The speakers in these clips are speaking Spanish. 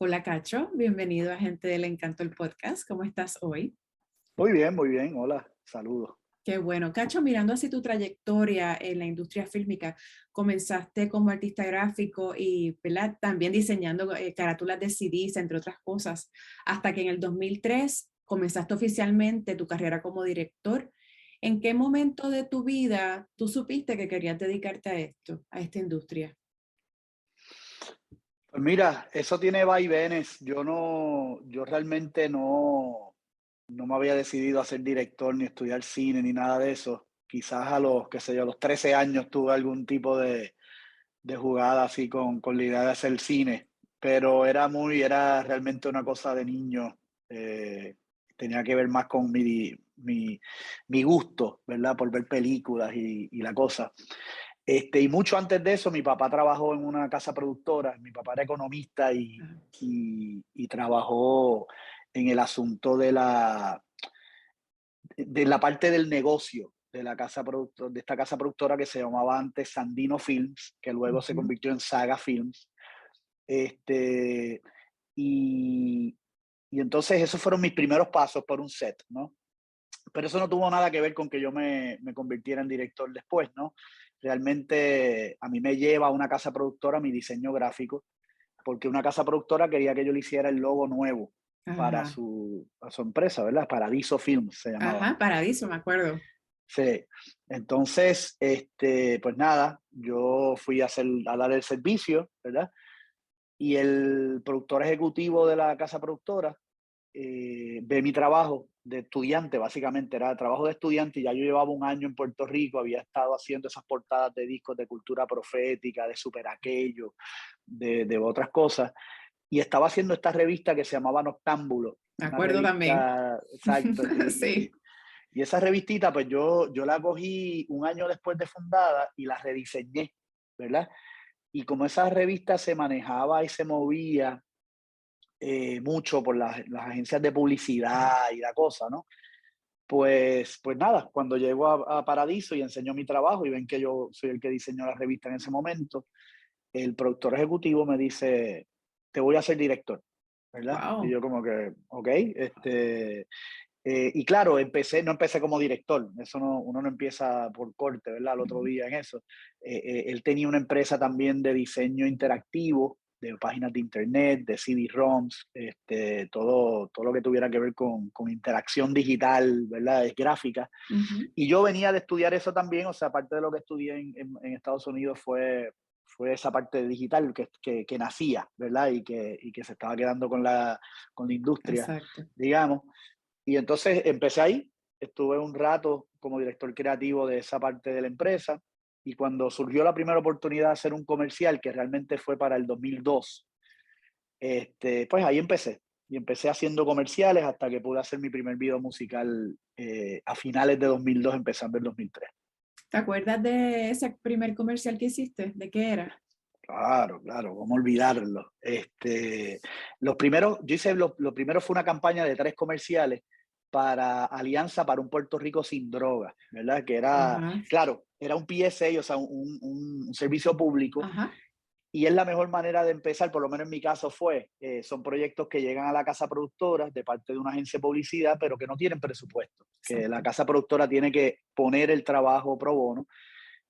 Hola Cacho, bienvenido a Gente del Encanto, el podcast. ¿Cómo estás hoy? Muy bien, hola, saludos. Qué bueno. Cacho, mirando así tu trayectoria en la industria fílmica, comenzaste como artista gráfico y, ¿verdad?, también diseñando carátulas de CDs, entre otras cosas, hasta que en el 2003 comenzaste oficialmente tu carrera como director. ¿En qué momento de tu vida tú supiste que querías dedicarte a esto, a esta industria? Pues mira, eso tiene vaivenes. Yo realmente no me había decidido a ser director ni estudiar cine ni nada de eso. Quizás a los, qué sé yo, a los 13 años tuve algún tipo de jugada así con la idea de hacer cine, pero era realmente una cosa de niño. eh, Tenía que ver más con mi gusto, ¿verdad? Por ver películas y la cosa. Y mucho antes de eso, mi papá trabajó en una casa productora. Mi papá era economista Ah, y trabajó en el asunto de la parte del negocio de de esta casa productora que se llamaba antes Sandino Films, que luego se ujú. convirtió en Saga Films. Este, y, y entonces esos fueron mis primeros pasos por un set, ¿no? Pero eso no tuvo nada que ver con que yo me convirtiera en director después, ¿no? Realmente a mí me lleva a una casa productora mi diseño gráfico, porque una casa productora quería que yo le hiciera el logo nuevo Ajá, a su empresa, ¿verdad? Paradiso Films se llamaba. ajá, Paradiso, me acuerdo. Sí. Entonces, pues nada, yo fui a dar el servicio, ¿verdad? Y el productor ejecutivo de la casa productora ve mi trabajo de estudiante, básicamente era trabajo de estudiante, y ya yo llevaba un año en Puerto Rico, había estado haciendo esas portadas de discos de cultura profética, de super aquello, de otras cosas, y estaba haciendo esta revista que se llamaba Noctámbulo, Me una acuerdo también. revista, exacto, Sí. y esa revistita, pues yo la cogí un año después de fundada y la rediseñé, ¿verdad? Y como esa revista se manejaba y se movía mucho por las agencias de publicidad y la cosa, ¿no? Pues nada, cuando llego a Paradiso y enseño mi trabajo y ven que yo soy el que diseñó la revista en ese momento, el productor ejecutivo me dice, te voy a hacer director, ¿verdad? Y Wow. yo como que, ok, y claro, no empecé como director, eso no, uno no empieza por corte, ¿verdad? Al otro día en eso. Él tenía una empresa también de diseño interactivo, de páginas de internet, de CD-ROMs, todo lo que tuviera que ver con interacción digital, ¿verdad? Es gráfica. Ujú. Y yo venía de estudiar eso también, o sea, parte de lo que estudié en Estados Unidos fue esa parte digital que nacía, ¿verdad? Y que se estaba quedando con la industria, Exacto. digamos. Y entonces empecé ahí, estuve un rato como director creativo de esa parte de la empresa, y cuando surgió la primera oportunidad de hacer un comercial, que realmente fue para el 2002, pues ahí empecé. Y empecé haciendo comerciales hasta que pude hacer mi primer video musical a finales de 2002, empezando el 2003. ¿Te acuerdas de ese primer comercial que hiciste? ¿De qué era? Claro, claro, cómo olvidarlo. Lo primero fue una campaña de 3 comerciales para Alianza para un Puerto Rico sin drogas, ¿verdad? Que era, Ajá, claro, era un PSA, o sea, un servicio público, ajá. y es la mejor manera de empezar, por lo menos en mi caso son proyectos que llegan a la casa productora de parte de una agencia de publicidad, pero que no tienen presupuesto, que la Exacto. casa productora tiene que poner el trabajo pro bono.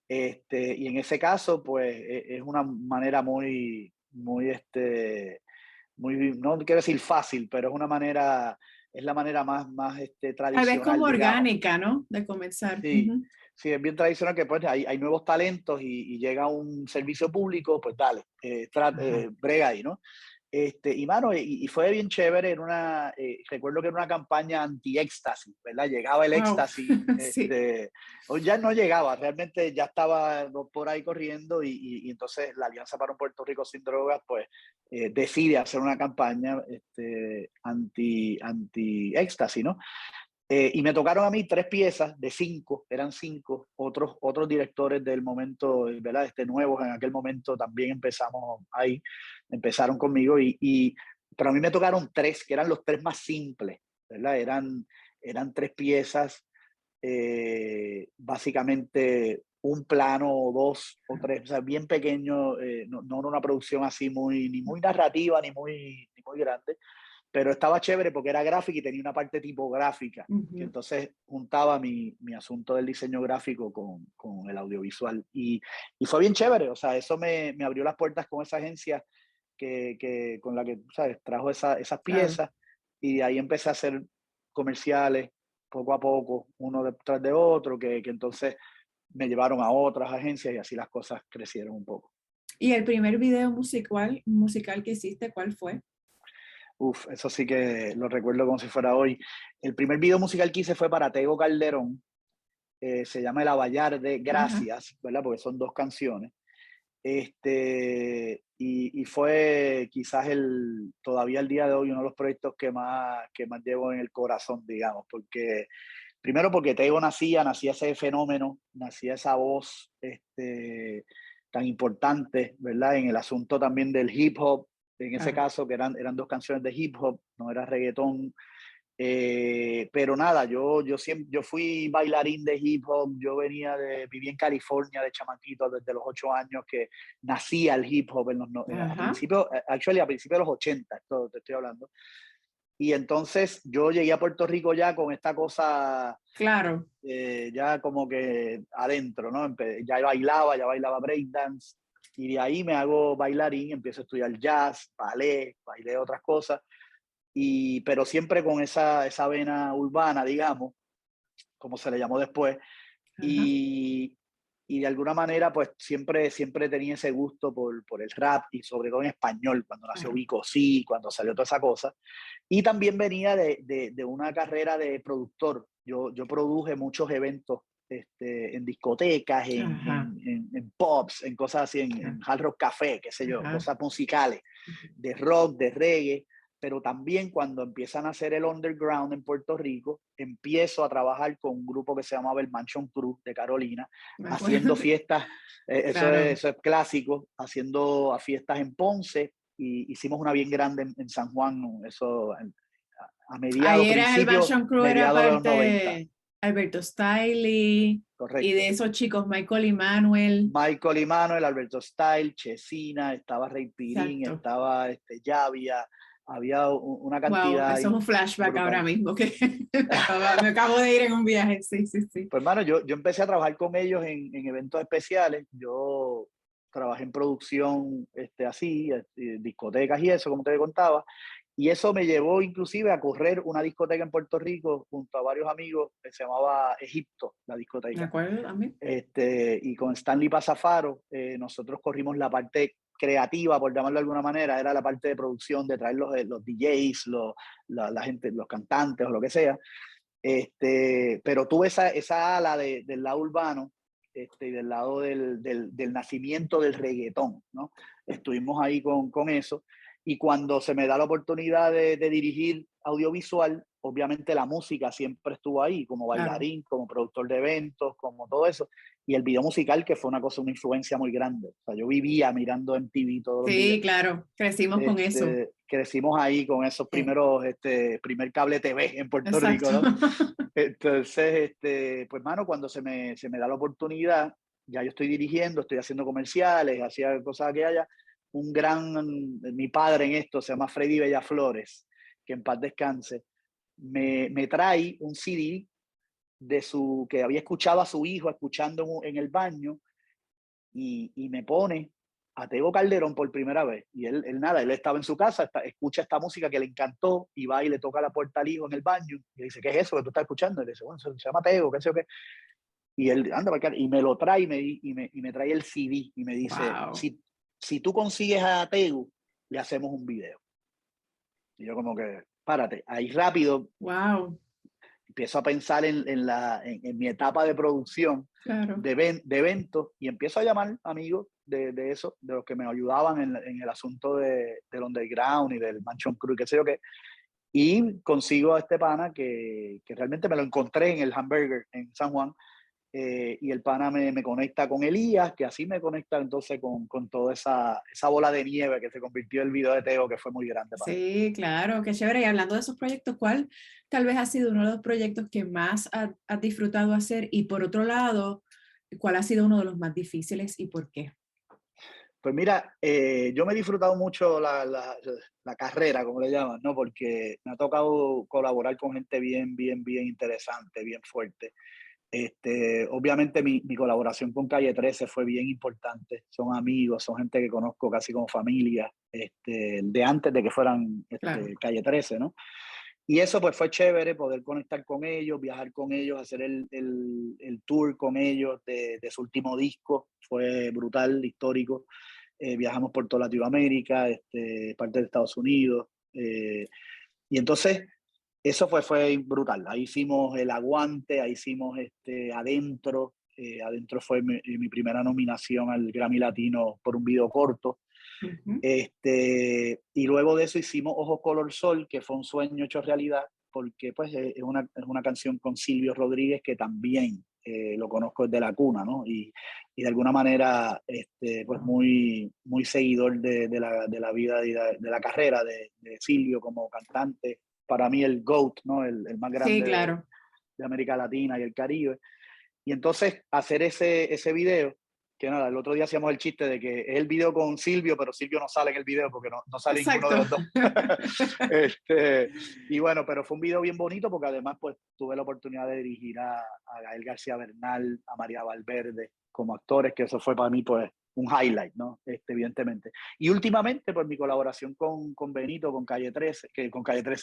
Y en ese caso, pues es una manera no quiero decir fácil, pero es la manera más Tal vez como tradicional, digamos. orgánica, ¿no? De comenzar. Sí, Ujú. sí, es bien tradicional que pues hay nuevos talentos y llega un servicio público, pues dale, Ajá. brega ahí, ¿no? Mano, y fue bien chévere, recuerdo que era una campaña anti-éxtasis, ¿verdad? Llegaba el Wow. éxtasis, Sí. o ya no llegaba, realmente ya estaba por ahí corriendo, y entonces la Alianza para un Puerto Rico sin drogas, pues decide hacer una campaña anti-éxtasis, ¿no? Y me tocaron a mí 3 piezas de 5, eran 5. Otros directores del momento, ¿verdad? Nuevos en aquel momento también empezamos ahí, empezaron conmigo, pero a mí me tocaron 3, que eran los 3 más simples, ¿verdad? Eran 3 piezas, básicamente un plano o 2 o 3, o sea, bien pequeño, no era una producción así ni muy narrativa, ni muy grande, pero estaba chévere porque era gráfica y tenía una parte tipográfica, que entonces juntaba mi asunto del diseño gráfico con el audiovisual. Y fue bien chévere, o sea, eso me abrió las puertas con esa agencia con la que, ¿sabes? Trajo esas Claro. piezas y de ahí empecé a hacer comerciales poco a poco, uno detrás de otro, que entonces me llevaron a otras agencias y así las cosas crecieron un poco. ¿Y el primer video musical que hiciste, cuál fue? Uf, eso sí que lo recuerdo como si fuera hoy. El primer video musical que hice fue para Tego Calderón, se llama El Abayar de Ajá. Gracias, ¿verdad? Porque son 2 canciones. Y fue quizás todavía el día de hoy uno de los proyectos que más llevo en el corazón, digamos, porque primero porque Tego nacía ese fenómeno, nacía esa voz tan importante, ¿verdad? En el asunto también del hip hop, en ese Claro. caso que eran 2 canciones de hip hop, no era reggaetón. Pero nada, yo fui bailarín de hip hop, viví en California de chamaquito desde los 8 años que nacía el hip hop Ajá. a principios de los 80, esto te estoy hablando. Y entonces yo llegué a Puerto Rico ya con esta cosa Claro. ya como que adentro, ¿no? Ya bailaba breakdance y de ahí me hago bailarín, empiezo a estudiar jazz, ballet, bailé otras cosas pero siempre con esa vena urbana, digamos, como se le llamó después, Ajá. y, y de alguna manera, pues siempre tenía ese gusto por el rap y sobre todo en español, cuando nació Claro. Vico Sí, cuando salió toda esa cosa. Y también venía de una carrera de productor. Yo produje muchos eventos en discotecas, Ajá. en pubs, en cosas así, en Ajá. Hard Rock Café, qué sé yo, Ajá. cosas musicales, de rock, de reggae, pero también cuando empiezan a hacer el underground en Puerto Rico, empiezo a trabajar con un grupo que se llamaba el Mansion Crew de Carolina, Me haciendo acuerdo. fiestas, Claro. eso es clásico, haciendo fiestas en Ponce, y hicimos una bien grande en San Juan, eso a Ahí mediados, era el principios, Fashion Crew, era mediados de los 90, parte Alberto Stiley y de correcto. esos chicos Michael y Manuel. Michael y Manuel, Alberto Style, Chesina, estaba Rey Pirín, Exacto. estaba Llavia, había una Wow, cantidad eso es un flashback ahora brutal. mismo que me acabo de ir en un viaje. Sí, sí, sí. Pues hermano, yo empecé a trabajar con ellos en eventos especiales. Yo trabajé en producción así, discotecas y eso, como te contaba. Y eso me llevó inclusive a correr una discoteca en Puerto Rico junto a varios amigos que se llamaba Egipto, la ¿Me discoteca. acuerdo también? Y con Stanley Pasafaro, nosotros corrimos la parte creativa, por llamarlo de alguna manera, era la parte de producción, de traer los DJs, la gente, los cantantes o lo que sea. Pero tuve esa ala del lado urbano y del lado del nacimiento del reggaetón, ¿no? Estuvimos ahí con eso. Y cuando se me da la oportunidad de dirigir audiovisual, obviamente la música siempre estuvo ahí, como Claro. bailarín, como productor de eventos, como todo eso. Y el video musical, que fue una influencia muy grande. O sea, yo vivía mirando MTV todos los días. Sí, claro. Crecimos con eso. Crecimos ahí con esos Sí, primer cable TV en Puerto Rico, exacto. ¿no? Entonces, pues, mano, cuando se me da la oportunidad, ya yo estoy dirigiendo, estoy haciendo comerciales, hacía cosas que haya. Mi padre en esto se llama Freddy Bellaflores, que en paz descanse, me trae un CD que había escuchado a su hijo escuchando en el baño y me pone a Tego Calderón por primera vez. Y él estaba en su casa, escucha esta música que le encantó y va y le toca la puerta al hijo en el baño y le dice, ¿qué es eso que tú estás escuchando? Y le dice, bueno, se llama Tego, qué sé yo qué. Y él anda para acá y me lo trae y me trae el CD y me dice, Wow. si tú consigues a Tego, le hacemos un video. Y yo como que, párate, ahí rápido Wow. empiezo a pensar en mi etapa de producción Claro. de eventos y empiezo a llamar amigos de eso, de los que me ayudaban en el asunto del underground y del Mansion Crew, qué sé yo qué. Y consigo a este pana que realmente me lo encontré en el Hamburger en San Juan. Y el pana me conecta con Elías, que así me conecta entonces con toda esa bola de nieve que se convirtió en el video de Teo, que fue muy grande para mí. Sí, claro, qué chévere. Y hablando de esos proyectos, ¿cuál tal vez ha sido uno de los proyectos que más has disfrutado hacer? Y por otro lado, ¿cuál ha sido uno de los más difíciles y por qué? Pues mira, yo me he disfrutado mucho la carrera, como le llaman, ¿no? Porque me ha tocado colaborar con gente bien interesante, bien fuerte. Obviamente mi colaboración con Calle 13 fue bien importante. Son amigos, son gente que conozco casi como familia, de antes de que fueran Claro. Calle 13, ¿no? Y eso pues fue chévere, poder conectar con ellos, viajar con ellos, hacer el tour con ellos de su último disco. Fue brutal, histórico. Viajamos por toda Latinoamérica, parte de Estados Unidos. Y entonces eso fue brutal. Ahí hicimos El Aguante, ahí hicimos Adentro. Adentro fue mi primera nominación al Grammy Latino por un video corto. Ujú. Y luego de eso hicimos Ojo Color Sol, que fue un sueño hecho realidad, porque pues es una canción con Silvio Rodríguez que también lo conozco desde la cuna, ¿no? Y de alguna manera pues muy seguidor de la vida y de la carrera de Silvio como cantante. Para mí el GOAT, ¿no? El más Sí, grande claro. de América Latina y el Caribe. Y entonces hacer ese video, que nada, el otro día hacíamos el chiste de que es el video con Silvio, pero Silvio no sale en el video porque no sale ninguno Exacto. de los dos. Y bueno, pero fue un video bien bonito porque además pues tuve la oportunidad de dirigir a Gael García Bernal, a María Valverde como actores, que eso fue para mí pues un highlight, ¿no? Evidentemente. Y últimamente, pues mi colaboración con Benito, con Calle 13,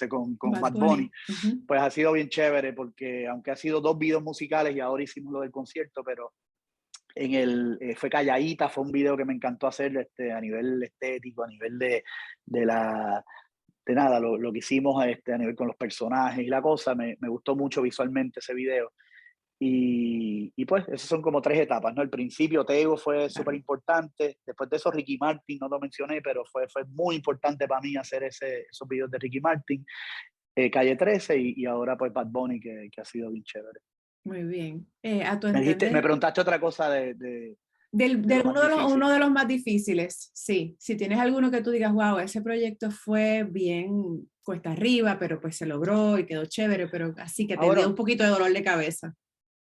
con Bad Bad Bunny, Bunny. Ujú. pues ha sido bien chévere porque aunque ha sido dos videos musicales y ahora hicimos lo del concierto, pero fue calladita, fue un video que me encantó hacer a nivel estético, a nivel de la de nada, lo que hicimos a nivel con los personajes y la cosa, me gustó mucho visualmente ese video. Y pues esas son como tres etapas, ¿no? El principio, Tego fue súper Claro. importante. Después de eso, Ricky Martin, no lo mencioné, pero fue muy importante para mí hacer esos videos de Ricky Martin, Calle 13 y ahora pues Bad Bunny, que ha sido bien chévere. Muy bien. A tu Me entender, preguntaste otra cosa de lo más difícil. uno de los más difíciles, sí. Si tienes alguno que tú digas, wow, ese proyecto fue bien cuesta arriba, pero pues se logró y quedó chévere, pero así que Ah, te dio un bueno, poquito de dolor de cabeza.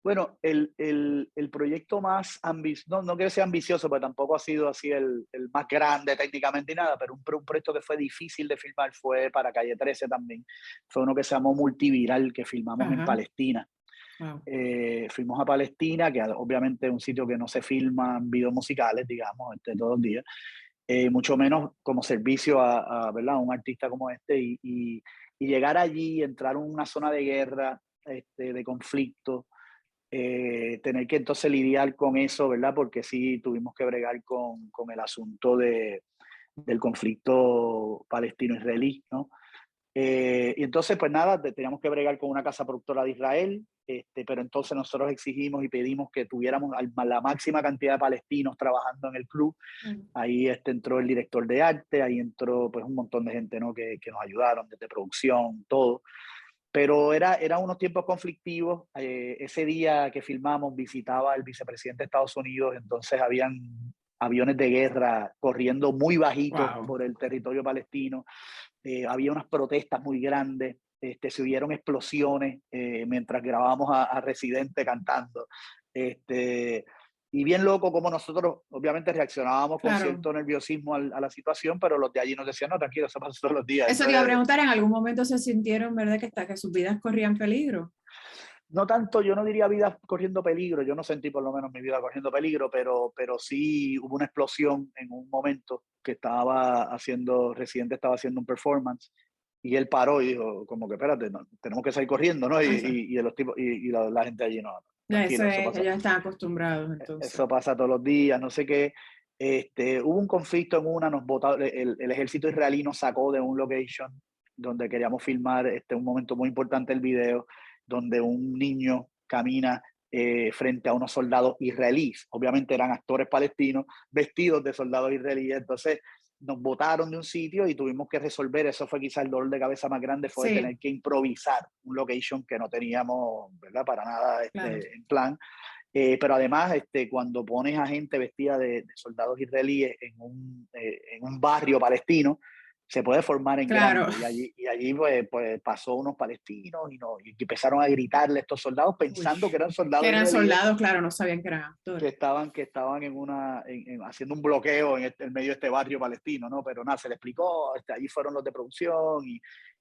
bueno, el proyecto más ambicioso, no quiero ser ambicioso, pero tampoco ha sido así el más grande técnicamente y nada, pero un proyecto que fue difícil de filmar fue para Calle 13 también. Fue uno que se llamó Multiviral, que filmamos en Ajá. Palestina. Wow. Fuimos a Palestina, que obviamente es un sitio que no se filman videos musicales, digamos, todos los días, mucho menos como servicio ¿verdad? A un artista como y llegar allí, entrar en una zona de guerra, de conflicto, tener que entonces lidiar con eso, ¿verdad? Porque sí tuvimos que bregar con el asunto del conflicto palestino-israelí, ¿no? Y entonces, pues nada, teníamos que bregar con una casa productora de Israel, pero entonces nosotros exigimos y pedimos que tuviéramos la máxima cantidad de palestinos trabajando en el club. Ahí entró el director de arte, ahí entró pues un montón de gente, ¿no? que nos ayudaron desde producción, todo. Pero era unos tiempos conflictivos. Ese día que filmamos visitaba el vicepresidente de Estados Unidos, entonces habían aviones de guerra corriendo muy bajito Wow. por el territorio palestino. Había unas protestas muy grandes, se oyeron explosiones mientras grabábamos a Residente cantando. Este, y bien loco como nosotros obviamente reaccionábamos con Claro. cierto nerviosismo a la situación, pero los de allí nos decían, no, tranquilo, eso pasa todos los días. Eso te iba a preguntar, ¿en algún momento se sintieron, verdad, que sus vidas corrían peligro? No tanto, yo no diría vida corriendo peligro, yo no sentí por lo menos mi vida corriendo peligro, pero sí hubo una explosión en un momento que Residente estaba haciendo un performance y él paró y dijo, como que espérate, no, tenemos que salir corriendo, ¿no? Eso, Y los tipos, y la gente allí, no, ya eso tranquilo, es, ellos están acostumbrados entonces. eso pasa todos los días, no sé qué. Hubo un conflicto en nos botaron, el ejército israelí nos sacó de un location donde queríamos filmar un momento muy importante del video, donde un niño camina frente a unos soldados israelíes. Obviamente eran actores palestinos vestidos de soldados israelíes, entonces nos botaron de un sitio y tuvimos que resolver. Eso fue quizás el dolor de cabeza más grande, fue Sí, tener que improvisar un location que no teníamos, ¿verdad? Para nada claro. en plan. Pero además, cuando pones a gente vestida de soldados israelíes en un barrio palestino, se puede formar en Claro, grande. Y allí pues pasó unos palestinos y empezaron a gritarle a estos soldados uy, pensando que eran que soldados eran israelíes soldados, claro, no sabían que eran actores. que estaban haciendo un bloqueo en medio de este barrio palestino, ¿no? Pero nada, se le explicó, allí fueron los de producción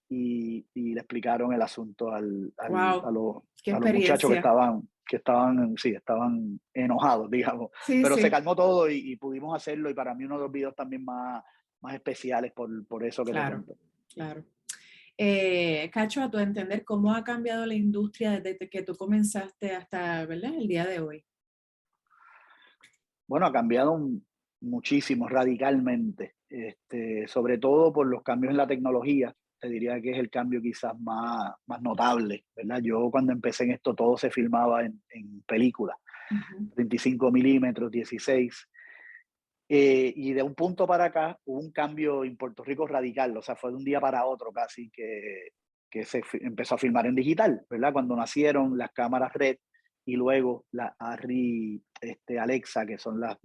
y le explicaron el asunto Wow, qué a los muchachos experiencia. sí, estaban enojados, digamos. Sí, Pero se sí, calmó todo y pudimos hacerlo y para mí uno de los videos también más especiales por eso que te claro, cuento. claro. Cacho, a tu entender, ¿cómo ha cambiado la industria desde que tú comenzaste hasta, ¿verdad?, el día de hoy? Bueno, ha cambiado muchísimo, radicalmente, sobre todo por los cambios en la tecnología. Te diría que es el cambio quizás más notable, ¿verdad? Yo cuando empecé en esto todo se filmaba en películas, Ujú. 35 milímetros, 16. Y de un punto para acá hubo un cambio en Puerto Rico radical, o sea, fue de un día para otro casi que empezó a filmar en digital, ¿verdad? Cuando nacieron las cámaras Red y luego la Arri Alexa, que son las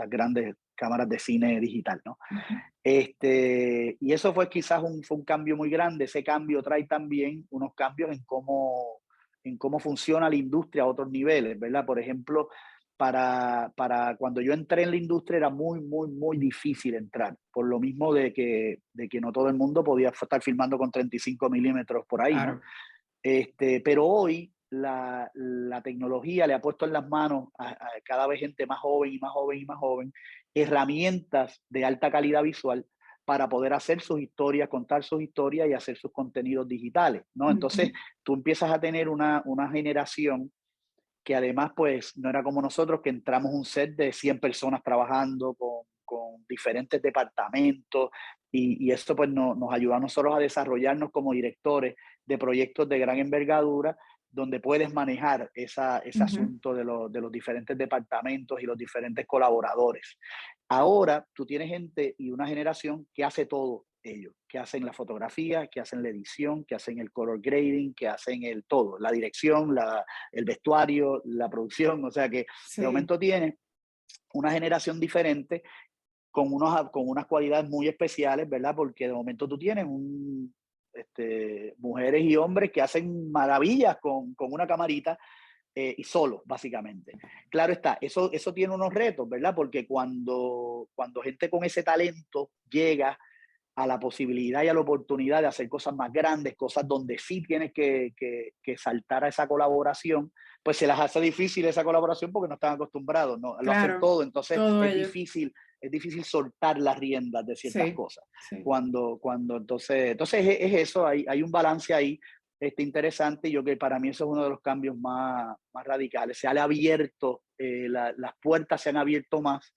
grandes cámaras de cine digital, ¿no? Ujú, Y eso fue quizás fue un cambio muy grande. Ese cambio trae también unos cambios en cómo funciona la industria a otros niveles, ¿verdad? Por ejemplo, para cuando yo entré en la industria era muy difícil entrar, por lo mismo de que no todo el mundo podía estar filmando con 35 milímetros por ahí, ¿no? claro. Pero hoy la tecnología le ha puesto en las manos a cada vez gente más joven y más joven y más joven herramientas de alta calidad visual para poder hacer sus historias, contar sus historias y hacer sus contenidos digitales, ¿no? Entonces, Ujú, tú empiezas a tener una generación que además pues no era como nosotros que entramos un set de 100 personas trabajando con diferentes departamentos y esto pues nos ayuda a nosotros a desarrollarnos como directores de proyectos de gran envergadura donde puedes manejar ese ujú, asunto de los diferentes departamentos y los diferentes colaboradores. Ahora tú tienes gente y una generación que hace todo ello, que hacen la fotografía, que hacen la edición, que hacen el color grading, que hacen el todo, la dirección, el vestuario, la producción, o sea que de sí, momento tiene una generación diferente con unas cualidades muy especiales, ¿verdad? Porque de momento tú tienes mujeres y hombres que hacen maravillas con una camarita y solo, básicamente. Claro está, eso tiene unos retos, ¿verdad? Porque cuando gente con ese talento llega a la posibilidad y a la oportunidad de hacer cosas más grandes, cosas donde sí tienes que saltar a esa colaboración, pues se las hace difícil esa colaboración porque no están acostumbrados, ¿no? Lo hacen claro, todo, entonces todo ello. es difícil soltar las riendas de ciertas Sí, cosas. sí. Cuando entonces es eso, hay un balance ahí interesante y yo que para mí eso es uno de los cambios más radicales. Se han abierto, las puertas se han abierto más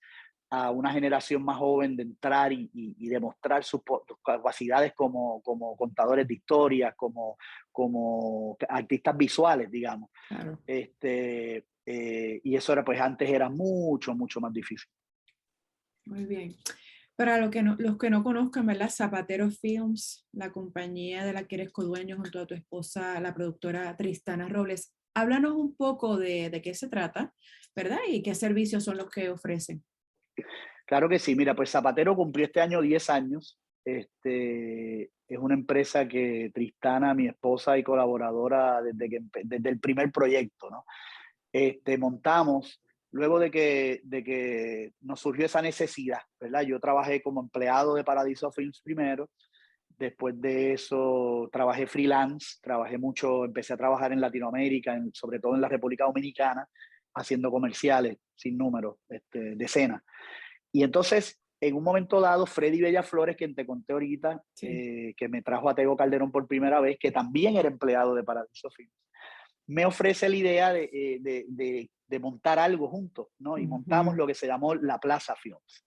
a una generación más joven de entrar y demostrar sus capacidades como contadores de historias, como artistas visuales, digamos. Claro, Y eso era, pues antes era mucho más difícil. muy bien. Para los que no conozcan, ¿verdad? Zapatero Films, la compañía de la que eres codueño junto a tu esposa, la productora Tristana Robles. Háblanos un poco de qué se trata, ¿verdad? Y qué servicios son los que ofrecen. Claro que sí, mira, pues Zapatero cumplió este año 10 años. Es una empresa que Tristana, mi esposa y colaboradora desde el primer proyecto, ¿no? Montamos, luego de que nos surgió esa necesidad, ¿verdad? Yo trabajé como empleado de Paradiso Films primero, después de eso trabajé freelance, trabajé mucho, empecé a trabajar en Latinoamérica, sobre todo en la República Dominicana, haciendo comerciales sin número, decenas. Y entonces, en un momento dado, Freddy Bellaflores, quien te conté ahorita, Sí. que me trajo a Tego Calderón por primera vez, que también era empleado de Paradiso Films, me ofrece la idea de montar algo juntos, ¿no? Y montamos Ujú, lo que se llamó la Plaza Films,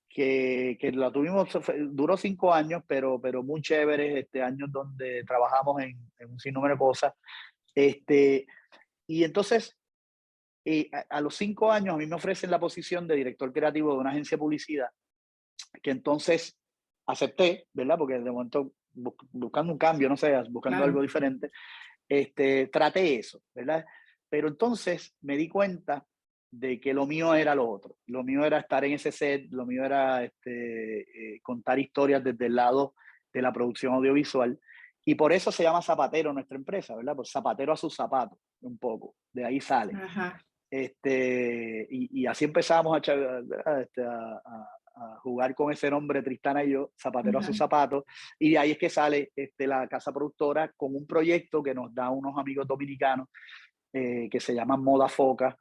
que la tuvimos, duró 5 años, pero muy chéveres, años donde trabajamos en un sinnúmero de cosas. Este, y entonces, a los 5 años, a mí me ofrecen la posición de director creativo de una agencia de publicidad, que entonces acepté, ¿verdad? Porque de momento buscando un cambio, no sé, buscando algo claro. diferente, traté eso, ¿verdad? Pero entonces me di cuenta de que lo mío era lo otro. Lo mío era estar en ese set, lo mío era contar historias desde el lado de la producción audiovisual. Y por eso se llama Zapatero nuestra empresa, ¿verdad? Pues zapatero a sus zapatos, un poco. De ahí sale. Ajá. Y así empezamos a jugar con ese nombre, Tristana y yo, Zapatero a sus Ajá. zapatos, y de ahí es que sale la casa productora con un proyecto que nos da unos amigos dominicanos que se llaman Moda Foca,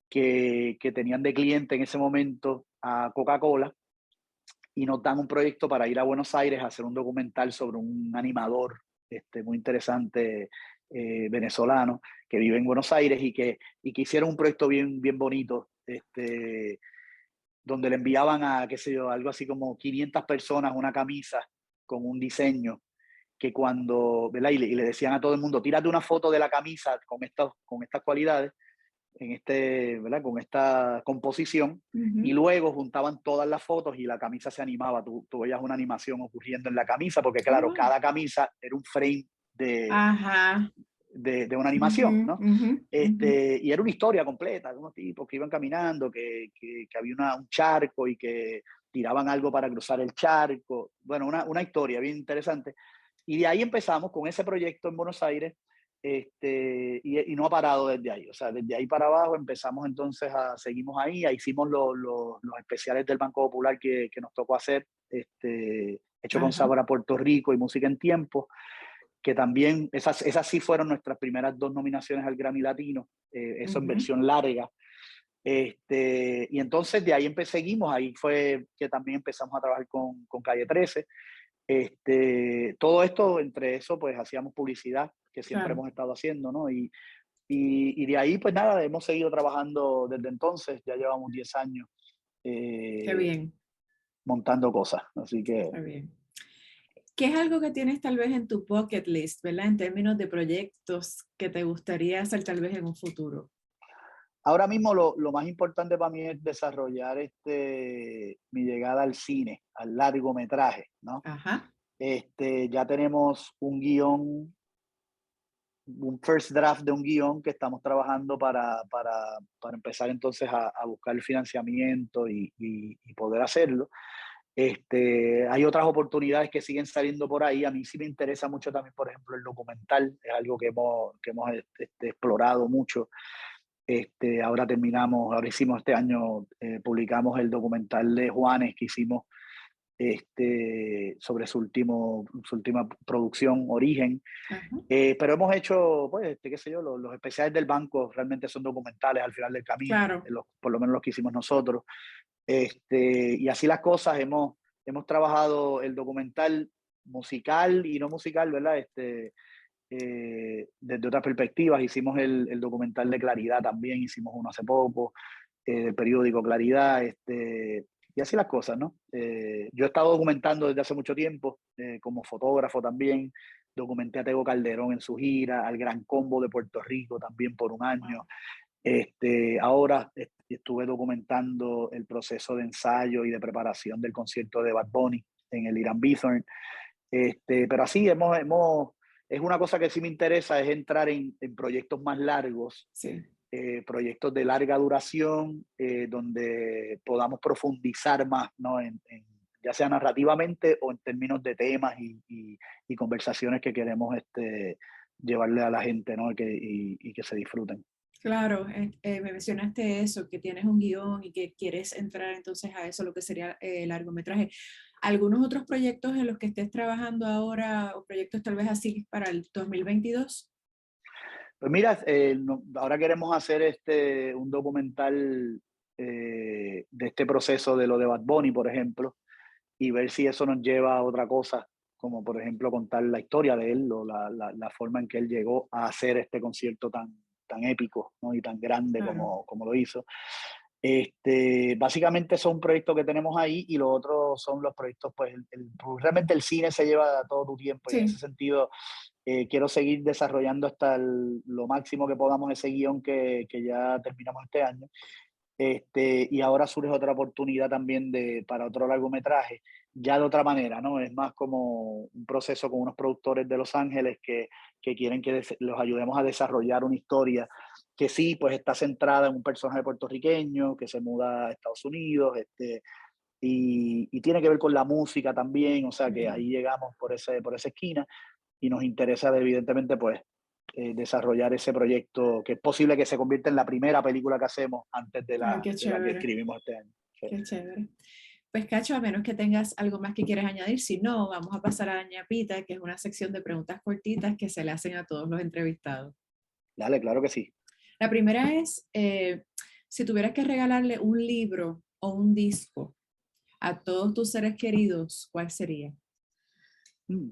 que tenían de cliente en ese momento a Coca-Cola, y nos dan un proyecto para ir a Buenos Aires a hacer un documental sobre un animador muy interesante venezolano que vive en Buenos Aires y que hicieron un proyecto bien, bien bonito, donde le enviaban a, qué sé yo, algo así como 500 personas una camisa con un diseño que cuando, ¿verdad? Y le decían a todo el mundo, tírate una foto de la camisa con estas cualidades, ¿verdad? Con esta composición, y Ujú. luego juntaban todas las fotos y la camisa se animaba. Tú veías una animación ocurriendo en la camisa, porque Oh, claro, wow. cada camisa era un frame Ajá. de una animación, Ujú, ¿no? ujú, ujú. Y era una historia completa de unos tipos que iban caminando, que había un charco y que tiraban algo para cruzar el charco. Bueno, una historia bien interesante. Y de ahí empezamos con ese proyecto en Buenos Aires, y no ha parado desde ahí. O sea, desde ahí para abajo empezamos entonces seguimos ahí, hicimos los especiales del Banco Popular que nos tocó hacer, hecho con Ajá. sabor a Puerto Rico y música en tiempo, que también esas sí fueron nuestras primeras 2 nominaciones al Grammy Latino, eso en Ujú. versión larga. Y entonces de ahí seguimos, ahí fue que también empezamos a trabajar con Calle 13. Todo esto, entre eso, pues hacíamos publicidad, que siempre Claro. hemos estado haciendo, ¿no? Y de ahí, pues nada, hemos seguido trabajando desde entonces, ya llevamos 10 años Qué eh, bien, montando cosas, así que qué bien. ¿Qué es algo que tienes tal vez en tu bucket list, ¿verdad? En términos de proyectos que te gustaría hacer tal vez en un futuro. ahora mismo lo más importante para mí es desarrollar mi llegada al cine, al largometraje, ¿no? Ajá. Ya tenemos un first draft de un guión que estamos trabajando para empezar entonces a buscar el financiamiento y poder hacerlo. Hay otras oportunidades que siguen saliendo por ahí. A mí sí me interesa mucho también, por ejemplo, el documental. Es algo que hemos explorado mucho. Ahora hicimos este año, publicamos el documental de Juanes que hicimos sobre su última producción, Origen. Ajá. Pero hemos hecho, pues, qué sé yo, los especiales del banco realmente son documentales al final del camino, Claro. por lo menos los que hicimos nosotros. Y así las cosas, hemos trabajado el documental musical y no musical, ¿verdad? Desde otras perspectivas, hicimos el documental de Claridad también, hicimos uno hace poco, del periódico Claridad, y así las cosas, ¿no? Yo he estado documentando desde hace mucho tiempo, como fotógrafo también, documenté a Tego Calderón en su gira, al Gran Combo de Puerto Rico también por un año. Wow. Ahora estuve documentando el proceso de ensayo y de preparación del concierto de Bad Bunny en el Irán Bithorn. Pero así es una cosa que sí me interesa, es entrar en proyectos más largos, Sí. proyectos de larga duración, donde podamos profundizar más, ¿no? Ya sea narrativamente o en términos de temas y conversaciones que queremos llevarle a la gente, ¿no? Y que se disfruten. Claro, me mencionaste eso, que tienes un guión y que quieres entrar entonces a eso, lo que sería el largometraje. ¿Algunos otros proyectos en los que estés trabajando ahora o proyectos tal vez así para el 2022? Pues mira, ahora queremos hacer un documental de este proceso de lo de Bad Bunny, por ejemplo, y ver si eso nos lleva a otra cosa, como por ejemplo contar la historia de él o la forma en que él llegó a hacer este concierto tan épico, ¿no? Y tan grande Claro. como lo hizo. Básicamente son proyectos que tenemos ahí y los otros son los proyectos, pues pues, realmente el cine se lleva todo tu tiempo y en ese Sí, sentido quiero seguir desarrollando hasta lo máximo que podamos ese guión que ya terminamos este año Y ahora surge otra oportunidad también para otro largometraje, ya de otra manera, ¿no? Es más como un proceso con unos productores de Los Ángeles que quieren que los ayudemos a desarrollar una historia que sí, pues está centrada en un personaje puertorriqueño que se muda a Estados Unidos, y tiene que ver con la música también, o sea que ahí llegamos por esa esquina y nos interesa evidentemente pues desarrollar ese proyecto que es posible que se convierta en la primera película que hacemos antes de Ay, qué de la que chévere, escribimos este año. Sí. qué chévere. Pues Cacho, a menos que tengas algo más que quieras añadir, si no, vamos a pasar a Ñapita, que es una sección de preguntas cortitas que se le hacen a todos los entrevistados. Dale, claro que sí. La primera es, si tuvieras que regalarle un libro o un disco a todos tus seres queridos, ¿cuál sería? Mm.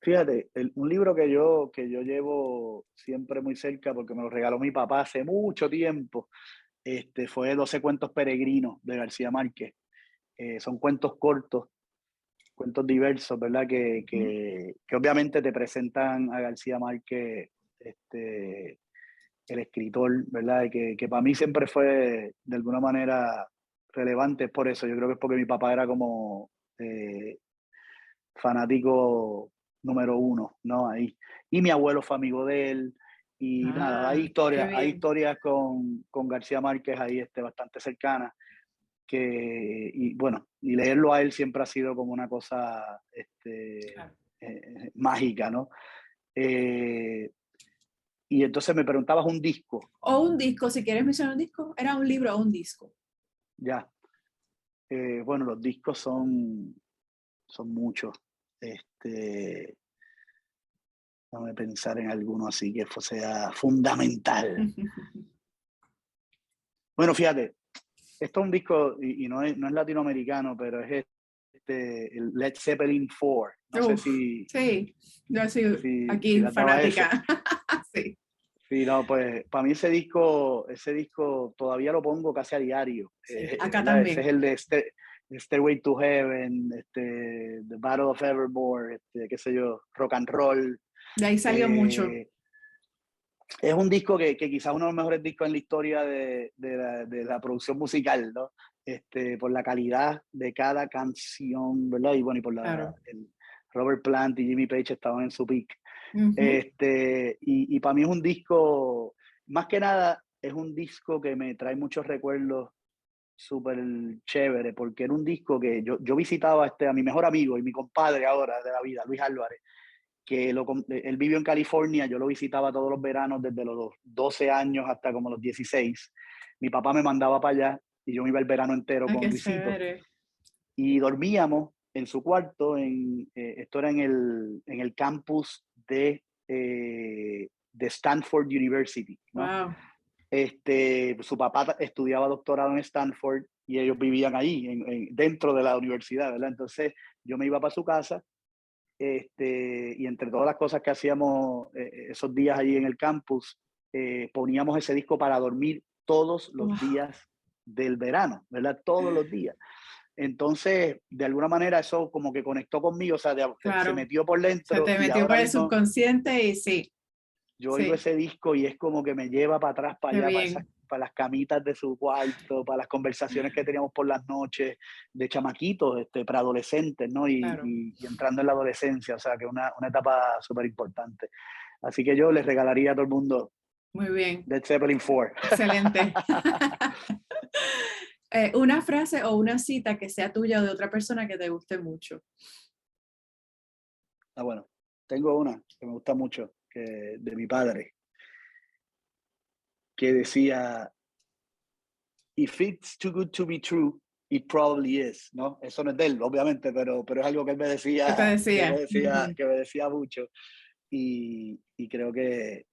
Fíjate, un libro que yo llevo siempre muy cerca porque me lo regaló mi papá hace mucho tiempo, fue 12 cuentos peregrinos de García Márquez. Son cuentos cortos, cuentos diversos, ¿verdad? Que obviamente te presentan a García Márquez, el escritor, ¿verdad? Y que para mí siempre fue de alguna manera relevante, es por eso. Yo creo que es porque mi papá era como fanático número uno, ¿no? Ahí. Y mi abuelo fue amigo de él. Y nada, Ah, qué hay bien. historias con García Márquez ahí bastante cercanas y bueno, y leerlo a él siempre ha sido como una cosa Claro. mágica, ¿no? Y entonces me preguntabas un disco, O un disco, si quieres mencionar un disco, era un libro o un disco. ya. Bueno, los discos son muchos. Este, Déjame pensar en alguno así que sea fundamental. Bueno, fíjate, esto es un disco, y no es latinoamericano, pero es el Led Zeppelin 4. No sé Uf, sí, yo soy si aquí las daba ese. fanática. Sí. Sí, no, pues para mí ese disco todavía lo pongo casi a diario, Sí, acá ¿verdad? Ese es también. el de Stairway to Heaven, The Battle of Evermore, qué sé yo, Rock and Roll. De ahí salió mucho. Eh, es un disco que quizás uno de los mejores discos en la historia de la producción musical, ¿no? Por la calidad de cada canción, ¿verdad? Y bueno, y Claro. Robert Plant y Jimmy Page estaban en su peak. Ujú. Y para mí es un disco, más que nada, es un disco que me trae muchos recuerdos súper chévere, porque era un disco que yo visitaba a mi mejor amigo y mi compadre ahora de la vida, Luis Álvarez, él vivió en California, yo lo visitaba todos los veranos desde los 12 años hasta como los 16. Mi papá me mandaba para allá y yo me iba el verano entero Ay, con qué Luisito chévere. y dormíamos en su cuarto, esto era en el campus de Stanford University, ¿no? Wow. Su papá estudiaba doctorado en Stanford y ellos vivían ahí, dentro de la universidad, ¿verdad? Entonces yo me iba para su casa, y entre todas las cosas que hacíamos esos días allí en el campus, poníamos ese disco para dormir todos los Wow. días del verano, ¿verdad? Todos los días. Entonces, de alguna manera eso como que conectó conmigo, o sea, se Claro. metió por Se dentro te y metió ahora por el mismo subconsciente y sí, yo oigo sí. ese disco y es como que me lleva para atrás, para Qué allá, bien. para las camitas de su cuarto, para las conversaciones que teníamos por las noches de chamaquitos, para adolescentes, ¿no? Claro. Y entrando en la adolescencia, o sea, que una etapa súper importante. Así que yo les regalaría a todo el mundo Muy bien. Led Zeppelin 4. Excelente. Una frase o una cita que sea tuya o de otra persona que te guste mucho. Ah, bueno, tengo una que me gusta mucho, de mi padre, que decía, If it's too good to be true, it probably is, ¿no? Eso no es de él, obviamente, pero es algo que él me ¿Qué te decía, decía? Ujú. que me decía mucho. Y creo que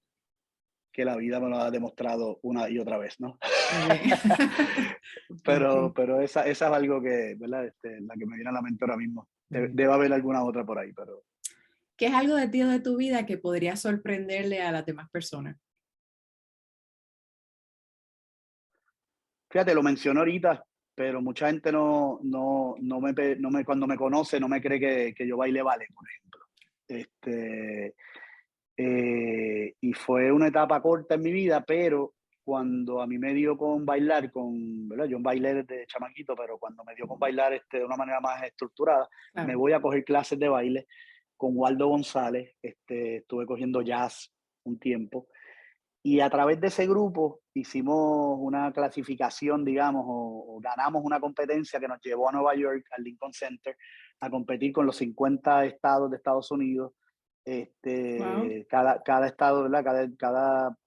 la vida me lo ha demostrado una y otra vez, ¿no? Muy bien. Ok. Pero esa es algo que, ¿verdad? La que me viene a la mente ahora mismo. Muy bien. Debe haber alguna otra por ahí, pero ¿Qué es algo de ti o de tu vida que podría sorprenderle a las demás personas? fíjate, lo menciono ahorita, pero mucha gente cuando me conoce no me cree que yo baile ballet, por ejemplo. Este, Y fue una etapa corta en mi vida, pero cuando a mí me dio con bailar, ¿verdad? Yo bailé desde chamaquito, pero cuando me dio con bailar de una manera más estructurada, me Claro. voy a coger clases de baile con Waldo González. Estuve cogiendo jazz un tiempo. Y a través de ese grupo hicimos una clasificación, digamos, o ganamos una competencia que nos llevó a Nueva York, al Lincoln Center, a competir con los 50 estados de Estados Unidos. Wow. Cada estado, ¿verdad? Cada,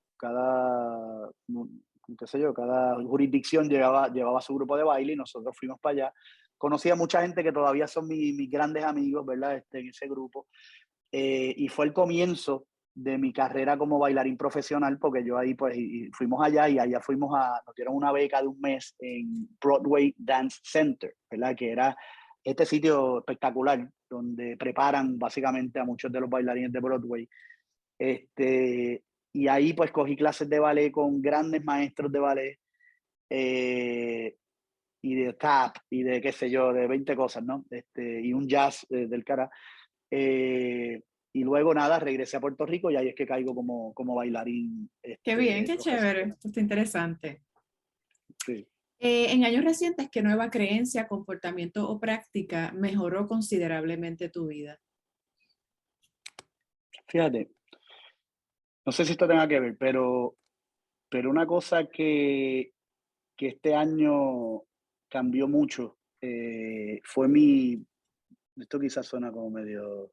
qué sé yo, cada jurisdicción llevaba su grupo de baile y nosotros fuimos para allá. Conocí a mucha gente que todavía son mis grandes amigos, ¿verdad? En ese grupo. Y fue el comienzo de mi carrera como bailarín profesional, porque yo ahí pues y fuimos allá y allá nos dieron una beca de un mes en Broadway Dance Center, ¿verdad? Que era este sitio espectacular donde preparan básicamente a muchos de los bailarines de Broadway. Y ahí pues cogí clases de ballet con grandes maestros de ballet, y de tap y de qué sé yo, de 20 cosas, ¿no? Y un jazz del cara. Eh, y luego nada, regresé a Puerto Rico y ahí es que caigo como bailarín Qué bien, qué chévere. profesional. Esto está interesante. Sí. En años recientes, ¿qué nueva creencia, comportamiento o práctica mejoró considerablemente tu vida? Fíjate, no sé si esto tenga que ver, pero una cosa que este año cambió mucho, fue esto quizás suena como medio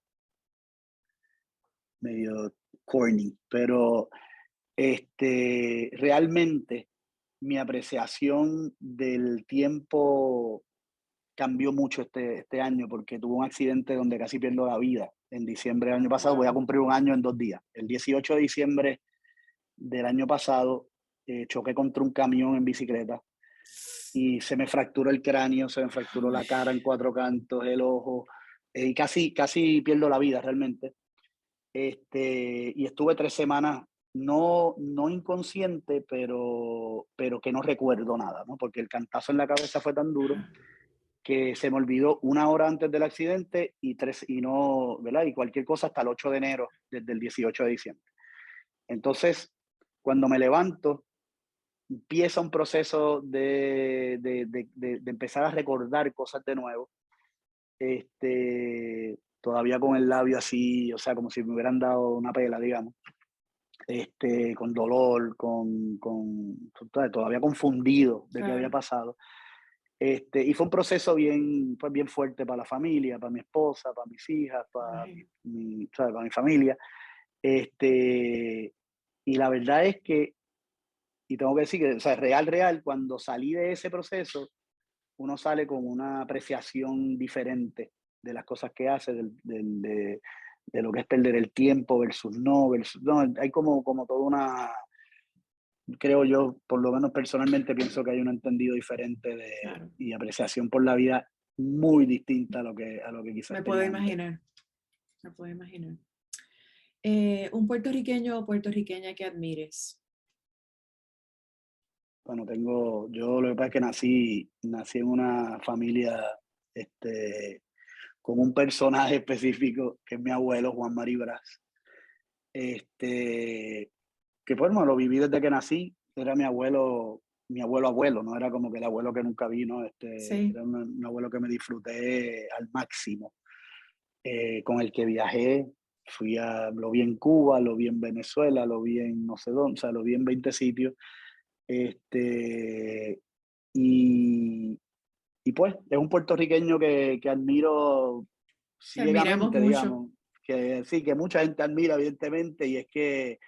corny, pero realmente mi apreciación del tiempo cambió mucho este año porque tuve un accidente donde casi pierdo la vida en diciembre del año pasado. Voy a Wow. cumplir un año en 2 días. El 18 de diciembre del año pasado choqué contra un camión en bicicleta y se me fracturó el cráneo, se me fracturó Uy, la cara en 4 cantos, el ojo, y casi pierdo la vida realmente. Y estuve 3 semanas, no inconsciente, pero que no recuerdo nada, ¿no? Porque el cantazo en la cabeza fue tan duro que se me olvidó 1 hora antes del accidente y no, ¿verdad? Y cualquier cosa hasta el 8 de enero, desde el 18 de diciembre. Entonces, cuando me levanto, empieza un proceso de empezar a recordar cosas de nuevo. Todavía con el labio así, o sea, como si me hubieran dado una pela, digamos. Con dolor, todavía confundido de qué había claro. pasado. Y fue un proceso pues bien fuerte para la familia, para mi esposa, para mis hijas, para Imagino. ¿sabes? Para mi familia. Y la verdad es que, y tengo que decir que, o sea, real, cuando salí de ese proceso, uno sale con una apreciación diferente de las cosas que hace, de lo que es perder el tiempo no, hay como toda una, creo yo, por lo menos personalmente pienso que hay un entendido diferente Claro. y apreciación por la vida muy distinta a lo que quizás Me puedo tenía antes. imaginar. Me puedo imaginar. Un puertorriqueño o puertorriqueña que admires. Bueno, yo lo que pasa es que nací en una familia, con un personaje específico que es mi abuelo, Juan Mari Brás. Que bueno, lo viví desde que nací, era mi abuelo, no era como que el abuelo que nunca vi, ¿no? Sí. Era un abuelo que me disfruté al máximo, con el que viajé, lo vi en Cuba, lo vi en Venezuela, lo vi en no sé dónde, o sea, lo vi en 20 sitios. Este, y, y pues es un puertorriqueño que admiro Te admiramos ciegamente, mucho. digamos, que sí, que mucha gente admira, evidentemente, y es que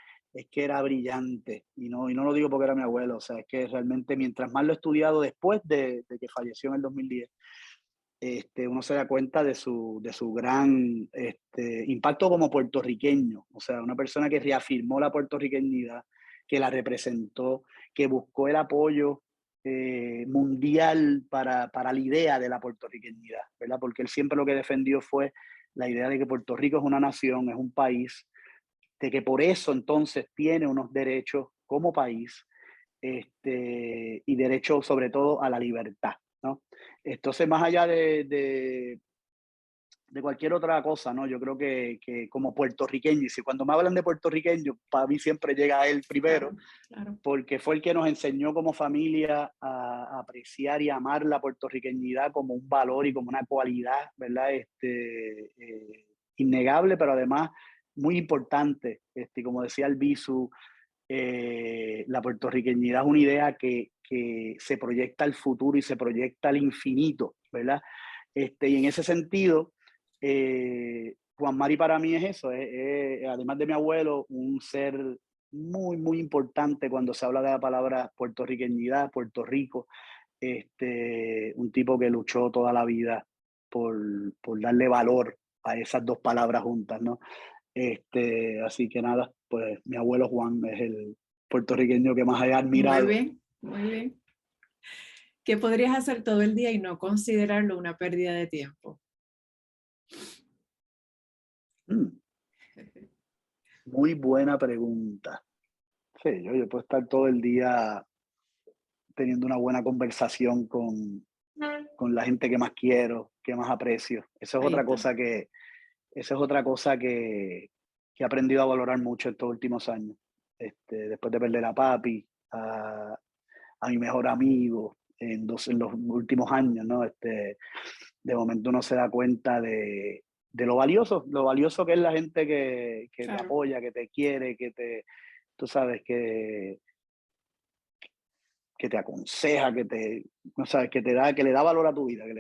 era brillante, y no lo digo porque era mi abuelo, o sea, es que realmente mientras más lo he estudiado después de que falleció en el 2010, uno se da cuenta de su gran impacto como puertorriqueño, o sea, una persona que reafirmó la puertorriqueñidad, que la representó, que buscó el apoyo mundial para la idea de la puertorriqueñidad, ¿verdad? Porque él siempre lo que defendió fue la idea de que Puerto Rico es una nación, es un país, de que por eso entonces tiene unos derechos como país, y derecho sobre todo a la libertad, ¿no? Entonces, más allá cualquier otra cosa, ¿no? Yo creo que como puertorriqueño, y si cuando me hablan de puertorriqueño, para mí siempre llega él primero, Claro, claro. porque fue el que nos enseñó como familia a apreciar y amar la puertorriqueñidad como un valor y como una cualidad, ¿verdad? Innegable, pero además muy importante. Como decía el Bisu, la puertorriqueñidad es una idea que se proyecta al futuro y se proyecta al infinito, ¿verdad? Y en ese sentido, Juan Mari para mí es eso, además de mi abuelo, un ser muy, muy importante cuando se habla de la palabra puertorriqueñidad, Puerto Rico, un tipo que luchó toda la vida por darle valor a esas dos palabras juntas, ¿no? Así que nada, pues mi abuelo Juan es el puertorriqueño que más he Muy admirado. bien, muy bien. ¿Qué podrías hacer todo el día y no considerarlo una pérdida de tiempo? Mm, muy buena pregunta. Sí, yo puedo estar todo el día teniendo una buena conversación con la gente que más quiero, que más aprecio. Ahí está. Esa es otra cosa que he aprendido a valorar mucho estos últimos años. Después de perder a papi, a mi mejor amigo en los últimos años, ¿no? De momento uno se da cuenta de lo valioso que es la gente que te Claro. apoya, que te quiere, tú sabes, que te aconseja, no sabes, que le da valor a tu vida, que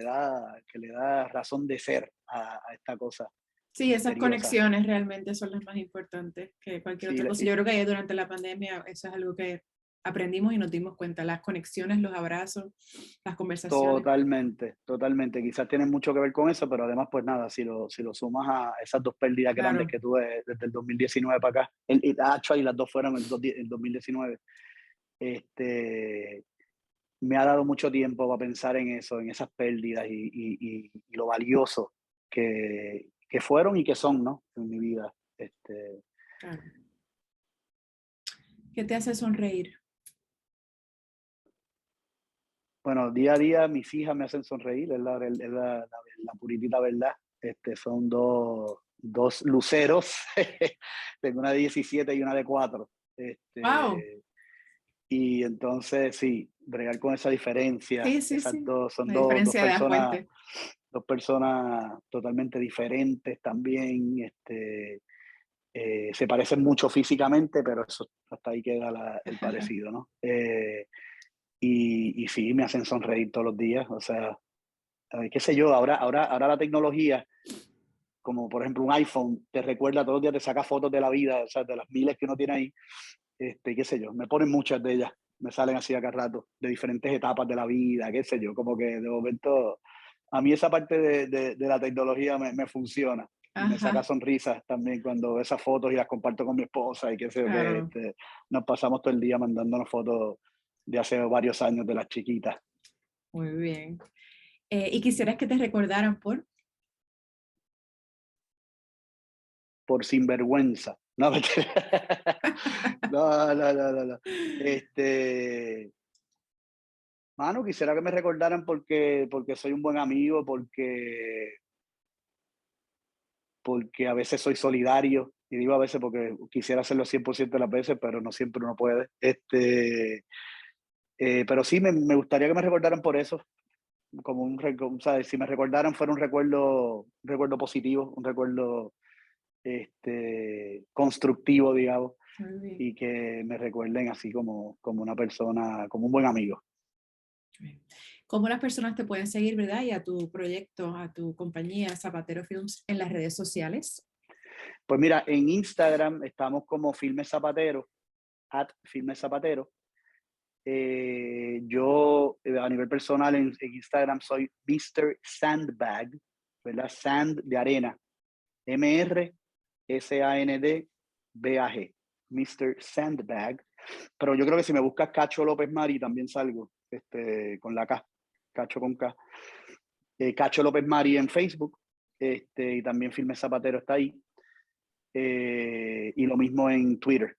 le da razón de ser a esta cosa Sí, esas misteriosa. conexiones realmente son las más importantes que cualquier Sí, otra cosa. Yo creo que durante la pandemia eso es algo que aprendimos y nos dimos cuenta, las conexiones, los abrazos, las conversaciones. totalmente, totalmente. Quizás tiene mucho que ver con eso, pero además, pues nada, si lo sumas a esas dos pérdidas grandes Claro, que tuve desde el 2019 para acá, y las dos fueron el 2019, me ha dado mucho tiempo para pensar en eso, en esas pérdidas y lo valioso que fueron y que son, ¿no? En mi vida. claro. ¿Qué te hace sonreír? Bueno, día a día mis hijas me hacen sonreír, la puritita verdad. Son dos luceros. Tengo una de 17 y una de 4. ¡Wow! Y entonces, sí, bregar con esa diferencia, Sí, sí, esas sí. dos, son La diferencia de edad es personas, fuerte. dos personas totalmente diferentes también. Se parecen mucho físicamente, pero eso hasta ahí queda el parecido, ¿no? Y sí, me hacen sonreír todos los días. O sea, qué sé yo, ahora la tecnología, como por ejemplo un iPhone, te recuerda todos los días, te saca fotos de la vida, o sea, de las miles que uno tiene ahí. Qué sé yo, me ponen muchas de ellas, me salen así a cada rato, de diferentes etapas de la vida, qué sé yo, como que de momento, a mí esa parte de la tecnología me funciona. Y me saca Ajá, sonrisas también cuando veo esas fotos y las comparto con mi esposa y qué sé yo, que claro. nos pasamos todo el día mandándonos fotos de hace varios años de las chiquitas. Muy bien. ¿Y quisieras que te recordaran por? Por sinvergüenza. No, no, no, no, no, no. Mano, quisiera que me recordaran porque soy un buen amigo, porque a veces soy solidario, y digo a veces porque quisiera hacerlo 100% de las veces, pero no siempre uno puede. Pero sí, me gustaría que me recordaran por eso, como ¿sabes? Si me recordaran fuera un recuerdo positivo, un recuerdo constructivo, digamos, Muy bien. y que me recuerden así como una persona, como un buen amigo. Bien. ¿Cómo las personas te pueden seguir, verdad? Y a tu proyecto, a tu compañía, Zapatero Films, en las redes sociales. Pues mira, en Instagram estamos como Filmes Zapatero, @Filmes Zapatero. Yo a nivel personal en Instagram soy Mr. Sandbag, ¿verdad? Sand de arena, MrSandBag, Mr. Sandbag. Pero yo creo que si me buscas Cacho López Mari también salgo, con la K, Cacho con K. Cacho López Mari en Facebook, y también Filmes Zapatero está ahí. Y lo mismo en Twitter,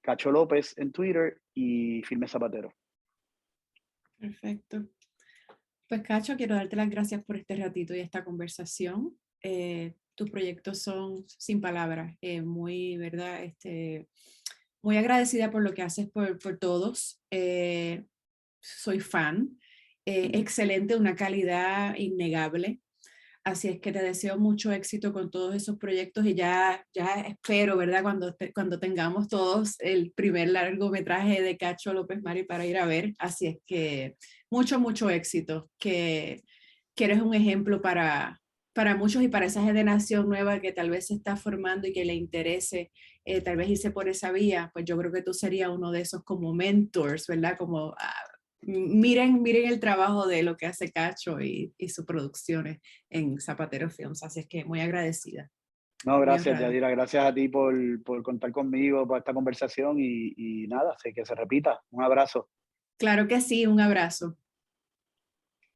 Cacho López en Twitter y Filmes Zapatero. Perfecto. Pues Cacho, quiero darte las gracias por este ratito y esta conversación. tus proyectos son sin palabras, muy, ¿verdad? Muy agradecida por lo que haces por todos. Soy fan. Excelente, una calidad innegable. Así es que te deseo mucho éxito con todos esos proyectos y ya espero, ¿verdad? Cuando tengamos todos el primer largometraje de Cacho López Mari para ir a ver. Así es que mucho éxito, que eres un ejemplo para muchos y para esa generación nueva que tal vez se está formando y que le interese tal vez irse por esa vía. Pues yo creo que tú serías uno de esos como mentors, ¿verdad? Como miren el trabajo de lo que hace Cacho y sus producciones en Zapatero Films, así es que muy agradecida, No, muy gracias, honrada. Yadira. Gracias a ti por contar conmigo, por esta conversación y nada, sé que se repita. Un abrazo. Claro que sí, un abrazo.